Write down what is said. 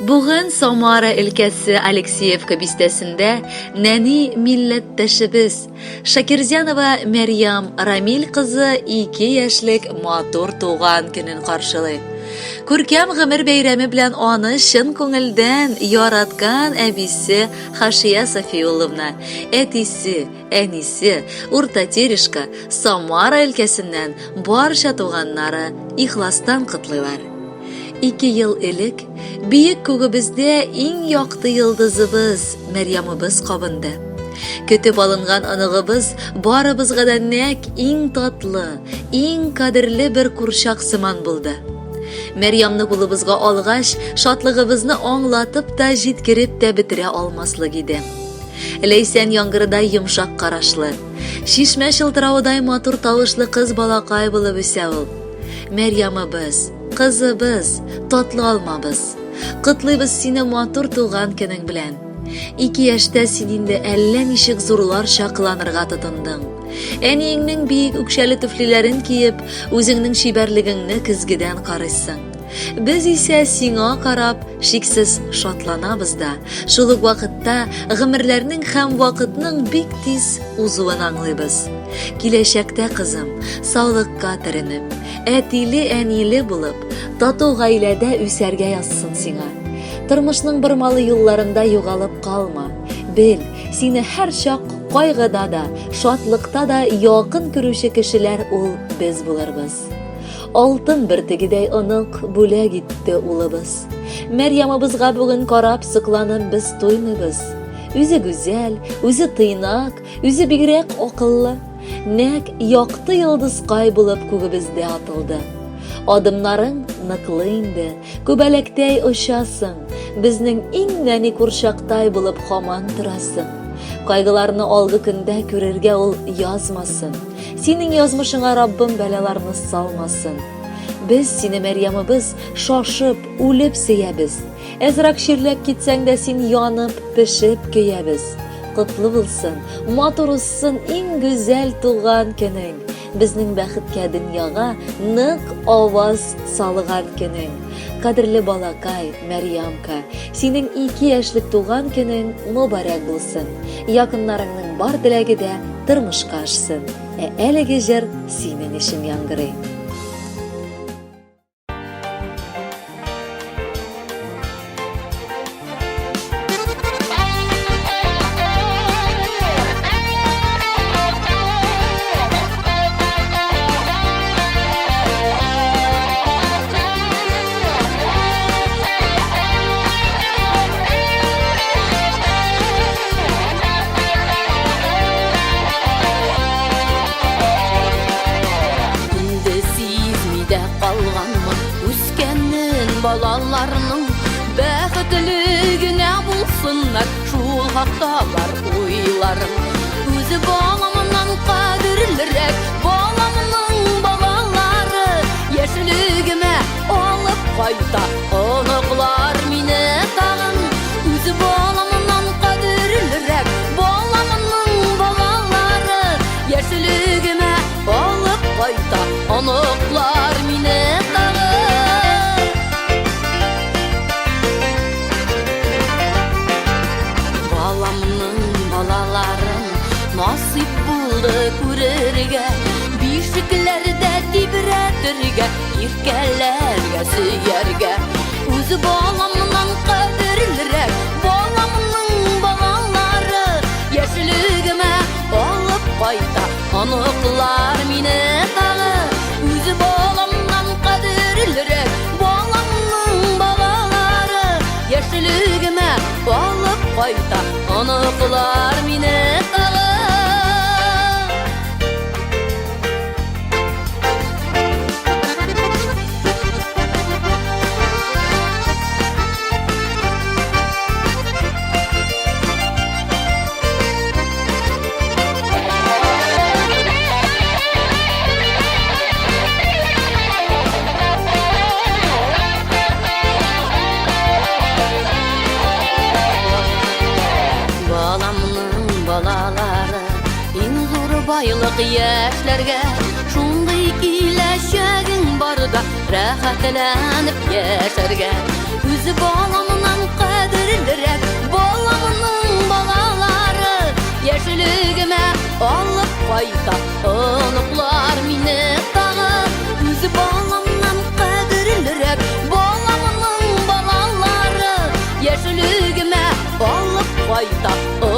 Bugün Samara ülkesi Alexeyevka bistesinde nani milletteşimiz Shakirjanova Meryem Ramil kızı 2 yaşlık matur tuğan günün karşılay. Көркем гомер бәйрәме белән аны шын күңелдән яраткан әбисе Хашия Софиулловна, әтисе, әнисе, Урта Терешка, Самара өлкәсеннән барча туганнары ихластан котлыйлар. 2 ел элек биек күгебездә иң якты йолдызыбыз Мәрьямыбыз кабынды. Көтеп алынган аныгыбыз барыбызга да нәк иң татлы, иң кадерле бер курчак сыман булды. Мәрьямны кулыбызга алгач, шатлыгыбызны аңлатып та җиткереп тә бетерә алмаслык иде. Ләйсән яңгырдай йомшак карашлы, шишмә шылтыравыдай матур тавышлы кыз балакай булып үсә ул. Мәрьямыбыз, кызыбыз, татлы алмабыз. Котлыйбыз сине матур туган көнең белән. 2 яшьтә син инде әллә ничек зурларча кыланырга тотындың. Әниеңнең биек үкшәле түфлиләрен киеп, үзеңнең шибәрлегеңне көзгедән карыйсың. Без исә сиңа карап шиксез шатланабыз да, шул ук вакытта гомерләрнең һәм вакытның бик тиз узуын аңлыйбыз. Киләчәктә кызым, саулыкка төренеп, әтиле-әниле булып, тату гаиләдә үсәргә язсын сиңа. Тормышның бормалы юлларында югалып калма. Бел, сине һәр чак кайгыда да, шатлыкта да якын күрүче кешеләр ул без булырбыз. Алтын бөртегедәй онык бүләк итте улыбыз. Мәрьямыбызга бүген карап сыкланып без туймыйбыз. Үзе гүзәл, үзе тыйнак, үзе бигрәк акыллы. Нәк якты йолдызкай булып күгебездә атылды. Адымнарың ныклы инде, күбәләктәй очасың, безнең иң нәни курчактай булып һаман торасың. Кайгыларны алгы көндә күрергә ул язмасын. Синең язмышыңа Раббым бәлаларны салмасын. Без сине Мәрьямыбыз шашып, үлеп сөябез. Әзрәк ширләп китсәң дә син янып, пешеп көябез. Котлы булсын, матур узсын иң гүзәл туган көнең. Безнең бәхеткә дөньяга нык аваз салган көнең. Кадерле балакай, Мәрьямка, синең 2 яшьлек туган көнең мөбарәк булсын. Якыннарыңның бар теләге дә тормышка ашсын. Әлеге җыр синең өчен яңгырый. Балаларның бәхетлегенә булсыннар, шул хакта бар уйларым. Үзе баламнан кадерлерәк, баламның балалары яшьлегемә алып кайта, оныклар мине тагын. Үзе баламнан кадерлерәк, баламның балалары яшьлегемә алып кайта, оныклар мине тагын. Nasip buldu күрергә, бишекләрдә тибрәтергә, иркәләргә, сөяргә. Үзе баламнан кадерлерәк, баламның балалары яшьлегемә алып кайта, оныклар мине тагы. Үзе баламнан кадерлерәк, баламның балалары яшьлегемә алып кайта, оныклар мине тагы. Байлык яшьләргә, шундый киләчәгең барда, рәхәтләнеп яшәргә. Үзе баламнан байтак